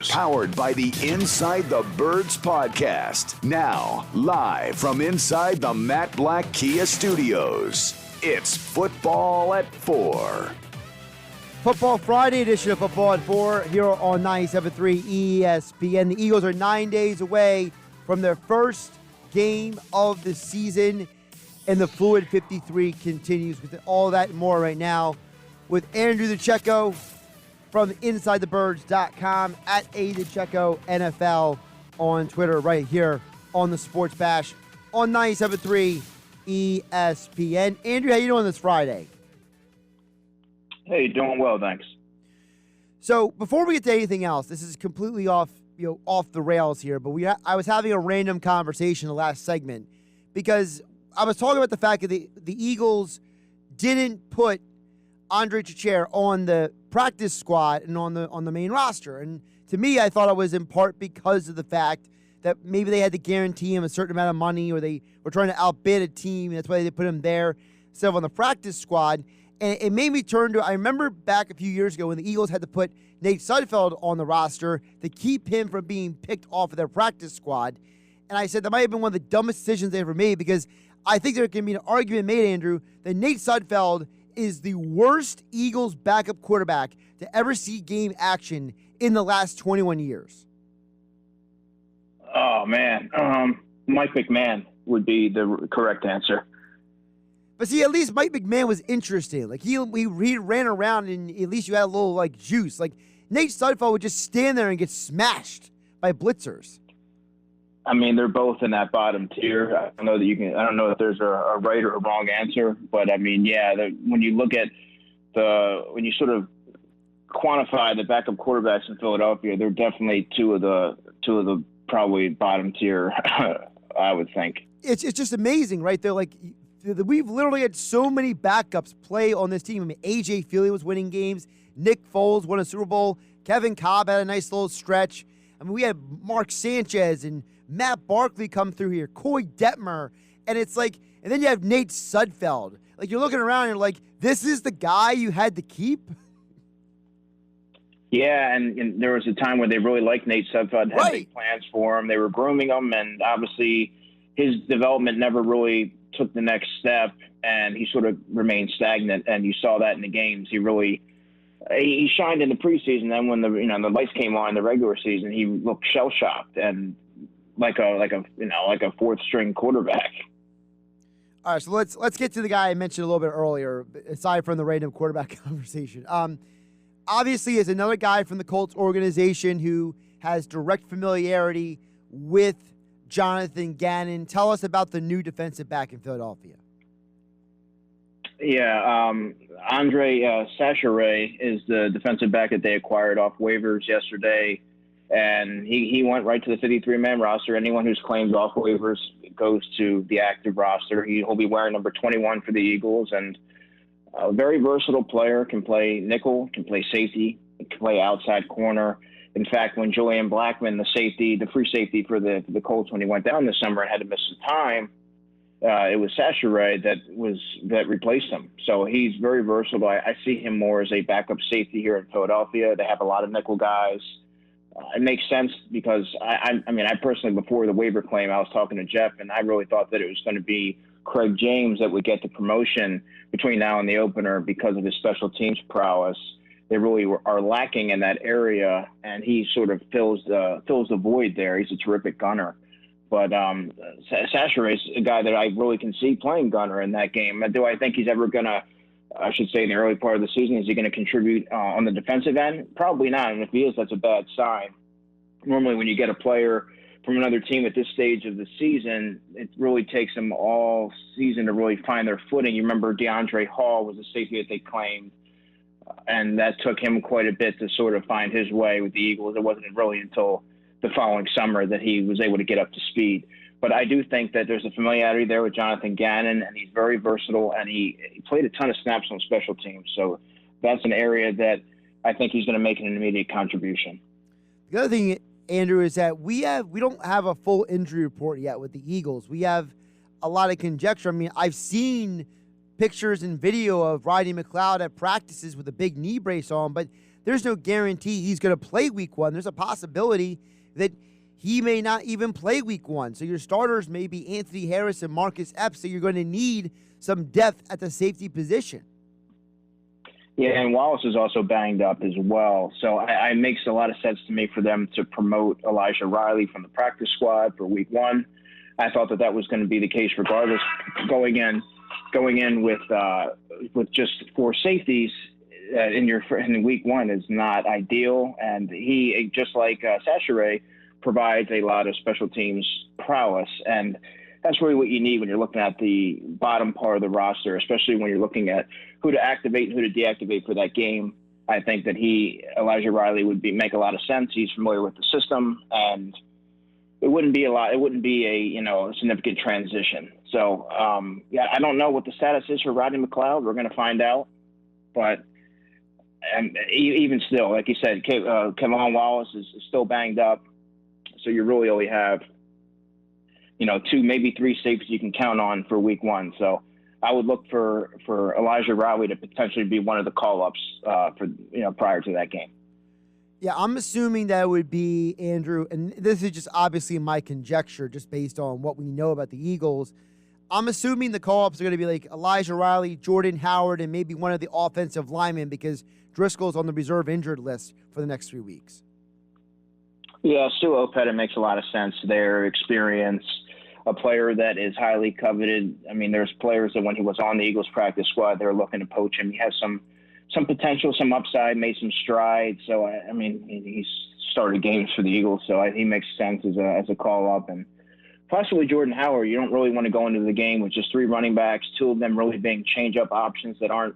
Powered by the Inside the Birds podcast. Now, live from inside the Matt Black Kia Studios, it's Football at 4. Football Friday edition of Football at 4 here on 97.3 ESPN. The Eagles are 9 days away from their first game of the season, and the Fluid 53 continues. With all that and more right now with Andrew DiCecco from InsideTheBirds.com at DiCecco NFL on Twitter, right here on the Sports Bash on 97.3 ESPN. Andrew, how you doing this Friday? Hey, doing well, thanks. So before we get to anything else, this is completely off the rails here, but I was having a random conversation in the last segment because I was talking about the fact that the Eagles didn't put Andre Chichère on the practice squad and on the main roster. And to me, I thought it was in part because of the fact that maybe they had to guarantee him a certain amount of money, or they were trying to outbid a team. That's why they put him there instead of on the practice squad. And it made me turn to, I remember back a few years ago when the Eagles had to put Nate Sudfeld on the roster to keep him from being picked off of their practice squad. And I said that might have been one of the dumbest decisions they ever made, because I think there can be an argument made, Andrew, that Nate Sudfeld is the worst Eagles backup quarterback to ever see game action in the last 21 years. Oh, man. Mike McMahon would be the correct answer. But see, at least Mike McMahon was interesting. Like, he ran around and at least you had a little, like, juice. Like, Nate Sudfeld would just stand there and get smashed by blitzers. I mean, they're both in that bottom tier. I don't know if there's a right or a wrong answer, but I mean, yeah, when you look at when you sort of quantify the backup quarterbacks in Philadelphia, they're definitely two of the probably bottom tier, I would think. It's just amazing, right? They're like, we've literally had so many backups play on this team. I mean, A.J. Feely was winning games. Nick Foles won a Super Bowl. Kevin Cobb had a nice little stretch. I mean, we had Mark Sanchez and Matt Barkley come through here, Coy Detmer, and it's like, and then you have Nate Sudfeld. Like, you're looking around and you're like, this is the guy you had to keep? Yeah, and there was a time where they really liked Nate Sudfeld, had big plans for him. They were grooming him, and obviously his development never really took the next step, and he sort of remained stagnant, and you saw that in the games. He shined in the preseason. Then when the lights came on in the regular season, he looked shell-shocked and like a fourth string quarterback. All right, so let's get to the guy I mentioned a little bit earlier, aside from the random quarterback conversation. Obviously, is another guy from the Colts organization who has direct familiarity with Jonathan Gannon. Tell us about the new defensive back in Philadelphia. Yeah, Andre Chachere is the defensive back that they acquired off waivers yesterday, and he went right to the 53-man roster. Anyone who's claimed off waivers goes to the active roster. He'll be wearing number 21 for the Eagles, and a very versatile player, can play nickel, can play safety, can play outside corner. In fact, when Julian Blackman, the free safety for the Colts, when he went down this summer and had to miss some time, it was Chachere that replaced him. So he's very versatile. I see him more as a backup safety here in Philadelphia. They have a lot of nickel guys. It makes sense because I personally, before the waiver claim, I was talking to Jeff, and I really thought that it was going to be Craig James that would get the promotion between now and the opener because of his special teams prowess. They really are lacking in that area, and he sort of fills the void there. He's a terrific gunner. But Chachere is a guy that I really can see playing gunner in that game. Do I think he's ever going to, I should say in the early part of the season, is he going to contribute on the defensive end? Probably not. And if he is, that's a bad sign. Normally when you get a player from another team at this stage of the season, it really takes them all season to really find their footing. You remember Deandre Hall was a safety that they claimed, and that took him quite a bit to sort of find his way with the Eagles. It wasn't really until the following summer that he was able to get up to speed. But I do think that there's a familiarity there with Jonathan Gannon, and he's very versatile, and he played a ton of snaps on special teams. So that's an area that I think he's going to make an immediate contribution. The other thing, Andrew, is that we don't have a full injury report yet with the Eagles. We have a lot of conjecture. I mean, I've seen pictures and video of Rodney McLeod at practices with a big knee brace on, but there's no guarantee he's going to play week 1. There's a possibility that he may not even play week 1. So your starters may be Anthony Harris and Marcus Epps, so you're going to need some depth at the safety position. Yeah, and Wallace is also banged up as well. So it makes a lot of sense to me for them to promote Elijah Riley from the practice squad for week 1. I thought that was going to be the case regardless. Going in with just 4 safeties in week 1 is not ideal. And he, just like Sasha, provides a lot of special teams prowess. And that's really what you need when you're looking at the bottom part of the roster, especially when you're looking at who to activate and who to deactivate for that game. I think that Elijah Riley would make a lot of sense. He's familiar with the system, and it wouldn't be a significant transition. So, I don't know what the status is for Rodney McLeod. We're going to find out. But even still, like you said, Kevon Wallace is still banged up. So you really only have, 2, maybe 3 safeties you can count on for week 1. So I would look for Elijah Riley to potentially be one of the call-ups prior to that game. Yeah, I'm assuming that it would be Andrew, and this is just obviously my conjecture just based on what we know about the Eagles. I'm assuming the call-ups are going to be like Elijah Riley, Jordan Howard, and maybe one of the offensive linemen because Driscoll's on the reserve injured list for the next 3 weeks. Yeah, Stu Opeta makes a lot of sense there. Experience, a player that is highly coveted. I mean, there's players that when he was on the Eagles practice squad, they were looking to poach him. He has some potential, some upside, made some strides. So, he's started games for the Eagles, so he makes sense as a call-up. And possibly Jordan Howard, you don't really want to go into the game with just 3 running backs, 2 of them really being change-up options that aren't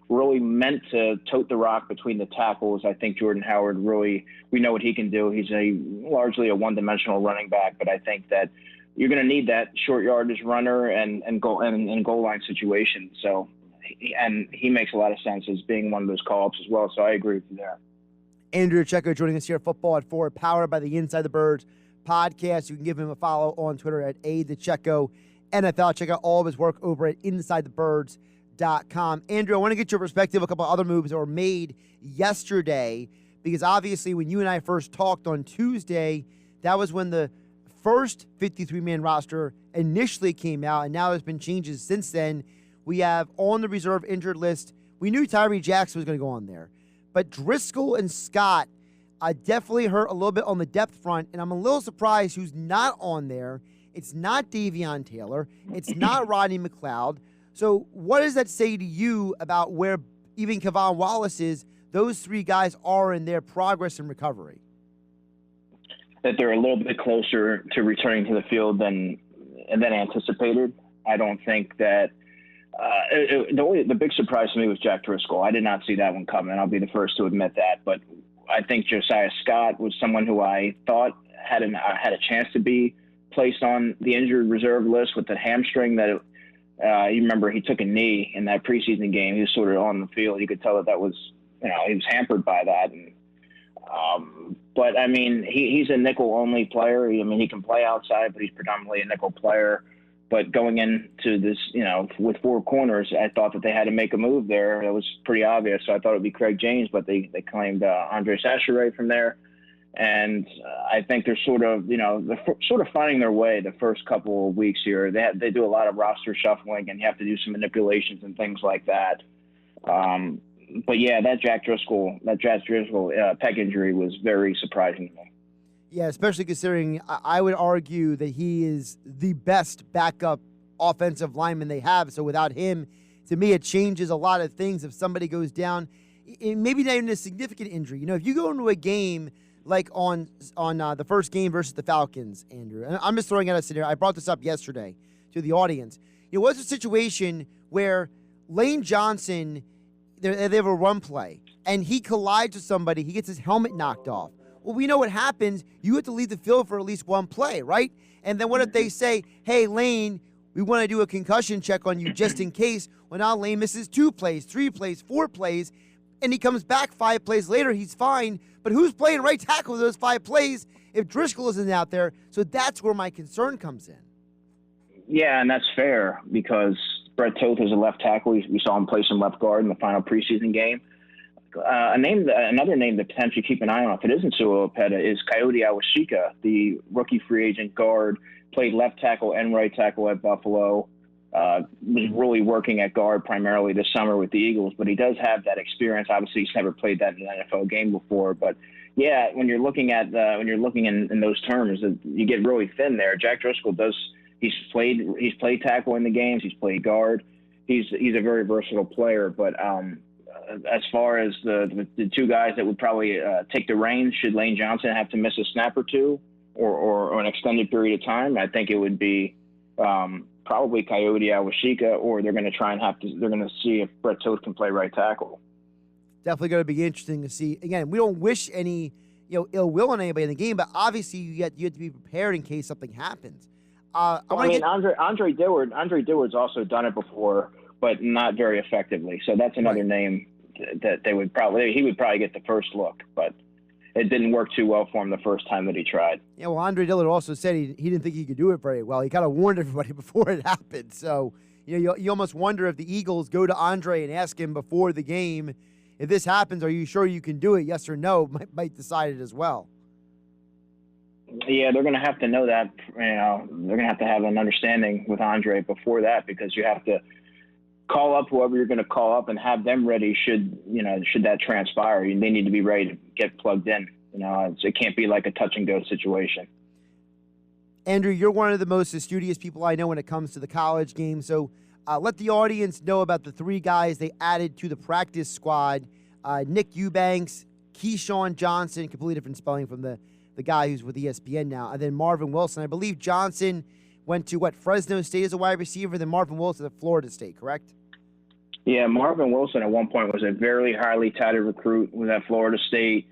really meant to tote the rock between the tackles. I think Jordan Howard we know what he can do. He's largely a one-dimensional running back, but I think that you're going to need that short yardage runner and goal line situation. So, and he makes a lot of sense as being one of those call-ups as well. So I agree with you there. Andrew DiCecco joining us here at Football at 4, powered by the Inside the Birds podcast. You can give him a follow on Twitter at DiCecco NFL. Check out all of his work over at InsideTheBirds.com. Andrew, I want to get your perspective on a couple other moves that were made yesterday, because obviously when you and I first talked on Tuesday, that was when the first 53-man roster initially came out, and now there's been changes since then. We have on the reserve injured list, we knew Tyree Jackson was going to go on there, but Driscoll and Scott definitely hurt a little bit on the depth front, and I'm a little surprised who's not on there. It's not Davion Taylor. It's not Rodney McLeod. So what does that say to you about where even Kevon Wallace is, those 3 guys are in their progress and recovery? That they're a little bit closer to returning to the field than anticipated. I don't think that the big surprise to me was Jack Driscoll. I did not see that one coming. I'll be the first to admit that. But I think Josiah Scott was someone who I thought had a chance to be placed on the injured reserve list with the hamstring that you remember he took a knee in that preseason game. He was sort of on the field. You could tell that was, he was hampered by that. And, but I mean, he's a nickel only player. He can play outside, but he's predominantly a nickel player. But going into this, with 4 corners, I thought that they had to make a move there. It was pretty obvious. So I thought it would be Craig James, but they claimed Andre Sasha from there. And I think they're sort of finding their way the first couple of weeks here. They do a lot of roster shuffling, and you have to do some manipulations and things like that. But yeah, that Jack Driscoll pec injury was very surprising to me. Yeah, especially considering I would argue that he is the best backup offensive lineman they have. So without him, to me, it changes a lot of things. If somebody goes down, maybe not even a significant injury. If you go into a game like on the first game versus the Falcons, Andrew, and I'm just throwing out a scenario. I brought this up yesterday to the audience. What's a situation where Lane Johnson, they have a run play, and he collides with somebody, he gets his helmet knocked off. Well, we know what happens. You have to leave the field for at least one play, right? And then what if they say, hey, Lane, we want to do a concussion check on you just in case. Well, now Lane misses 2 plays, 3 plays, 4 plays, and he comes back 5 plays later. He's fine. But who's playing right tackle those 5 plays if Driscoll isn't out there? So that's where my concern comes in. Yeah, and that's fair because Brett Toth is a left tackle. We saw him play some left guard in the final preseason game. another name to potentially keep an eye on if it isn't Sua Opeta is Coyote Awashika, the rookie free agent guard, played left tackle and right tackle at Buffalo. Was really working at guard primarily this summer with the Eagles, but he does have that experience. Obviously, he's never played that in an NFL game before, but yeah, when you're looking at in those terms, you get really thin there. Jack Driscoll he's played tackle in the games, he's played guard. He's a very versatile player, but as far as the two guys that would probably take the reins should Lane Johnson have to miss a snap or two or an extended period of time, I think it would be probably Coyote Awashika, or they're going to see if Brett Toth can play right tackle. Definitely going to be interesting to see. Again, we don't wish any ill will on anybody in the game, but obviously you have to be prepared in case something happens. Andre Dillard's also done it before, but not very effectively. So that's another name that he would probably get the first look, but it didn't work too well for him the first time that he tried. Yeah, well, Andre Dillard also said he didn't think he could do it very well. He kind of warned everybody before it happened. So you almost wonder if the Eagles go to Andre and ask him before the game, if this happens, are you sure you can do it? Yes or no, might decide it as well. Yeah, they're going to have to know that. They're going to have an understanding with Andre before that, because you have to call up whoever you're going to call up and have them ready should that transpire. They need to be ready to get plugged in. It can't be like a touch and go situation. Andrew, you're one of the most studious people I know when it comes to the college game. So let the audience know about the three guys they added to the practice squad. Nick Eubanks, Keyshawn Johnson, completely different spelling from the guy who's with ESPN now, and then Marvin Wilson. I believe Johnson went to, Fresno State as a wide receiver, then Marvin Wilson at Florida State, correct? Yeah, Marvin Wilson at one point was a very highly touted recruit, was at Florida State,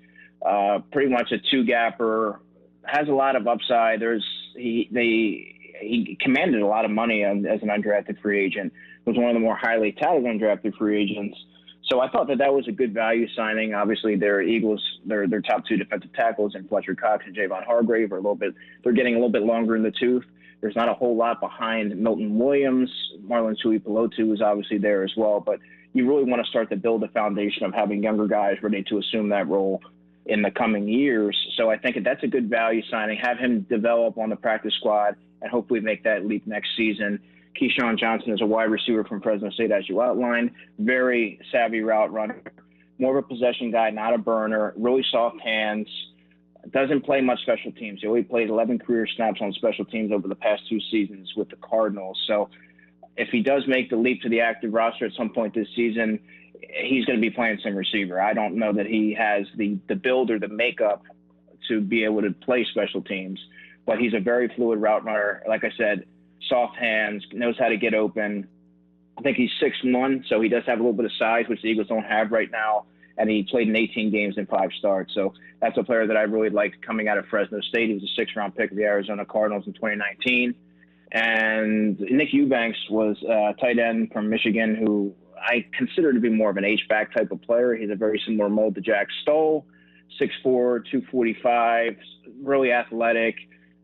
pretty much a two-gapper, has a lot of upside. He commanded a lot of money as an undrafted free agent, was one of the more highly touted undrafted free agents. So I thought that was a good value signing. Obviously, their Eagles, their top two defensive tackles in Fletcher Cox and Javon Hargrave they're getting a little bit longer in the tooth. There's not a whole lot behind Milton Williams. Marlon Tuipulotu is obviously there as well, but you really want to start to build a foundation of having younger guys ready to assume that role in the coming years. So I think that's a good value signing. Have him develop on the practice squad and hopefully make that leap next season. Keyshawn Johnson is a wide receiver from Fresno State, as you outlined. Very savvy route runner. More of a possession guy, not a burner. Really soft hands. Doesn't play much special teams. He only played 11 career snaps on special teams over the past 2 seasons with the Cardinals. So if he does make the leap to the active roster at some point this season, he's going to be playing some receiver. I don't know that he has the build or the makeup to be able to play special teams, but he's a very fluid route runner. Like I said, soft hands, knows how to get open. I think he's 6'1", so he does have a little bit of size, which the Eagles don't have right now. And he played in 18 games in 5 starts. So that's a player that I really liked coming out of Fresno State. He was a 6th-round pick of the Arizona Cardinals in 2019. And Nick Eubanks was a tight end from Michigan who I consider to be more of an H-back type of player. He's a very similar mold to Jack Stoll, 6'4", 245, really athletic.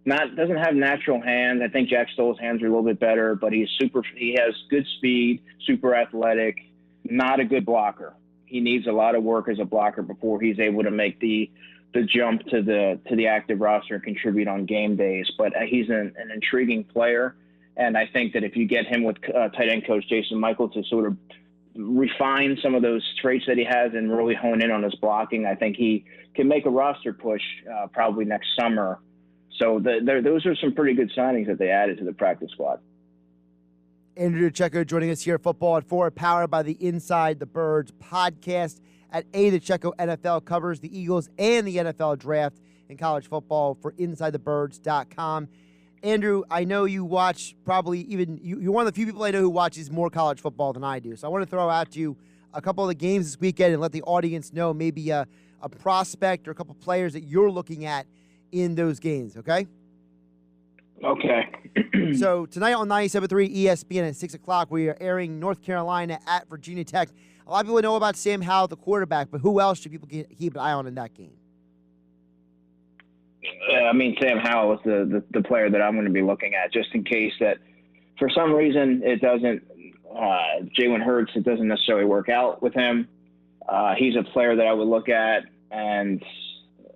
Doesn't have natural hands. I think Jack Stoll's hands are a little bit better, but he has good speed, super athletic, not a good blocker. He needs a lot of work as a blocker before he's able to make the jump to the active roster and contribute on game days. But he's an intriguing player, and I think that if you get him with tight end coach Jason Michael to sort of refine some of those traits that he has and really hone in on his blocking, I think he can make a roster push probably next summer. So those are some pretty good signings that they added to the practice squad. Andrew DiCecco joining us here, Football at 4, powered by the Inside the Birds podcast. At DiCecco NFL covers the Eagles and the NFL draft in college football for InsideTheBirds.com. Andrew, I know you watch you're one of the few people I know who watches more college football than I do. So I want to throw out to you a couple of the games this weekend and let the audience know maybe a prospect or a couple of players that you're looking at in those games, okay? Okay. So tonight on 97.3 ESPN at 6 o'clock, we are airing North Carolina at Virginia Tech. A lot of people know about Sam Howell, the quarterback, but who else should people keep an eye on in that game? Sam Howell is the player that I'm going to be looking at, just in case that for some reason it doesn't, Jalen Hurts, it doesn't necessarily work out with him. He's a player that I would look at, and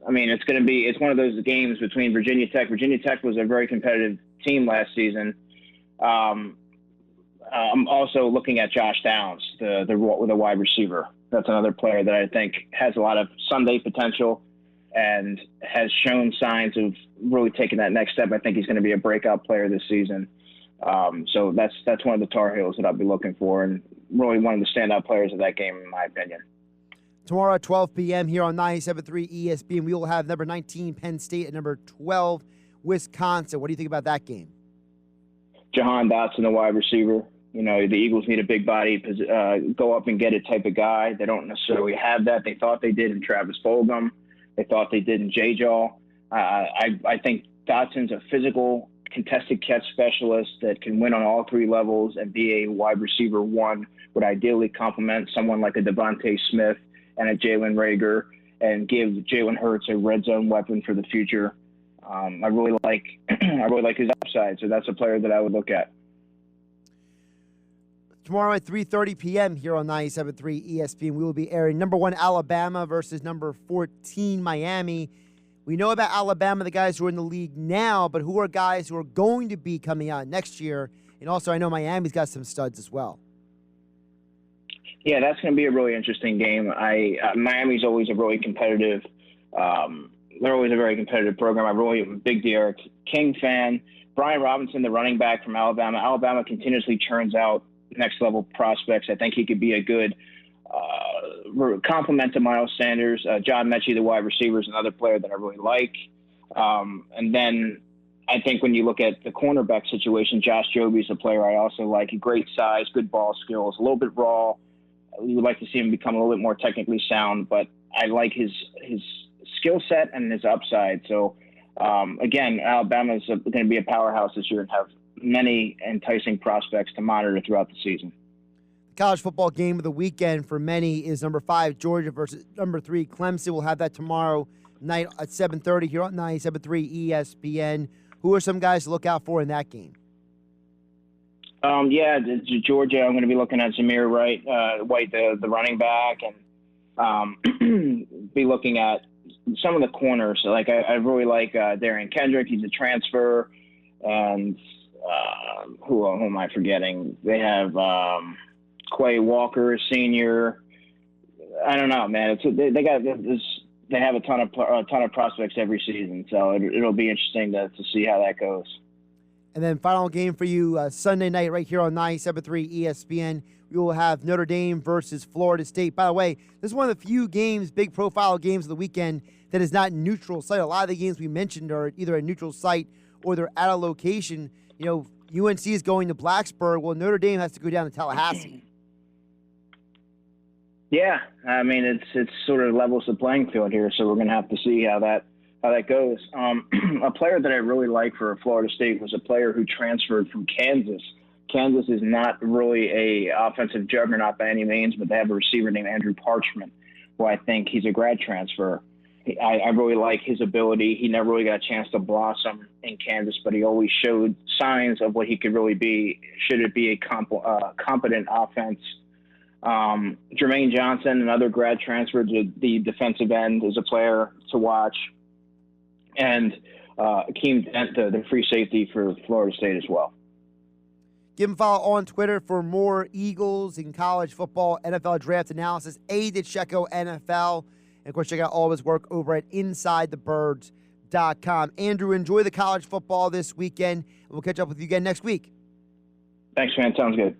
I mean, it's one of those games between Virginia Tech. Virginia Tech was a very competitive team last season. I'm also looking at Josh Downs, the wide receiver. That's another player that I think has a lot of Sunday potential and has shown signs of really taking that next step. I think he's going to be a breakout player this season. So that's one of the Tar Heels that I'll be looking for, and really one of the standout players of that game, in my opinion. Tomorrow at 12 p.m. here on 97.3 ESPN, we will have number 19 Penn State and number 12 Wisconsin. What do you think about that game? Jahan Dotson, the wide receiver. You know, the Eagles need a big body, go up and get it type of guy. They don't necessarily have that. They thought they did in Travis Fulgham. They thought they did in J-Jaw. I think Dotson's a physical, contested catch specialist that can win on all three levels and be a wide receiver one, would ideally complement someone like a Devontae Smith and a Jalen Reagor and give Jalen Hurts a red zone weapon for the future. I really like his upside, so that's a player that I would look at. Tomorrow at 3:30 p.m. here on 97.3 ESPN, we will be airing number 1 Alabama versus number 14 Miami. We know about Alabama, the guys who are in the league now, but who are guys who are going to be coming out next year? And also, I know Miami's got some studs as well. Yeah, that's going to be a really interesting game. Miami's always a really competitive. They're always a very competitive program. I'm really a big Derek King fan. Brian Robinson, the running back from Alabama. Alabama continuously churns out next-level prospects. I think he could be a good complement to Miles Sanders. John Mechie, the wide receiver, is another player that I really like. And then I think when you look at the cornerback situation, Josh Joby's a player I also like. Great size, good ball skills, a little bit raw. We would like to see him become a little bit more technically sound, but I like his skill set and his upside. So, again, Alabama is going to be a powerhouse this year and have many enticing prospects to monitor throughout the season. The college football game of the weekend for many is number 5 Georgia versus number 3 Clemson. We'll have that tomorrow night at 7:30 here on 97.3 ESPN. Who are some guys to look out for in that game? Georgia, I'm going to be looking at Zamir White, the running back, and be looking at some of the corners. So, like, I really like Darian Kendrick. He's a transfer. And who am I forgetting? They have Quay Walker, senior. I don't know, man. They have a ton of prospects every season, so it'll be interesting to see how that goes. And then final game for you Sunday night right here on 97.3 ESPN. We will have Notre Dame versus Florida State. By the way, this is one of the few games, big profile games of the weekend that is not neutral site. A lot of the games we mentioned are either a neutral site or they're at a location. You know, UNC is going to Blacksburg. Well, Notre Dame has to go down to Tallahassee. Yeah, I mean, it's sort of levels the playing field here, so we're going to have to see how that goes. A player that I really like for Florida State was a player who transferred from Kansas. Kansas is not really a offensive juggernaut by any means, but they have a receiver named Andrew Parchman, who I think he's a grad transfer. I really like his ability. He never really got a chance to blossom in Kansas, but he always showed signs of what he could really be should it be a competent offense. Jermaine Johnson, another grad transfer to the defensive end, is a player to watch. And Akeem Dent, the free safety for Florida State as well. Give him a follow on Twitter for more Eagles and college football NFL draft analysis. DiCecco NFL. And, of course, check out all of his work over at InsideTheBirds.com. Andrew, enjoy the college football this weekend, and we'll catch up with you again next week. Thanks, man. Sounds good.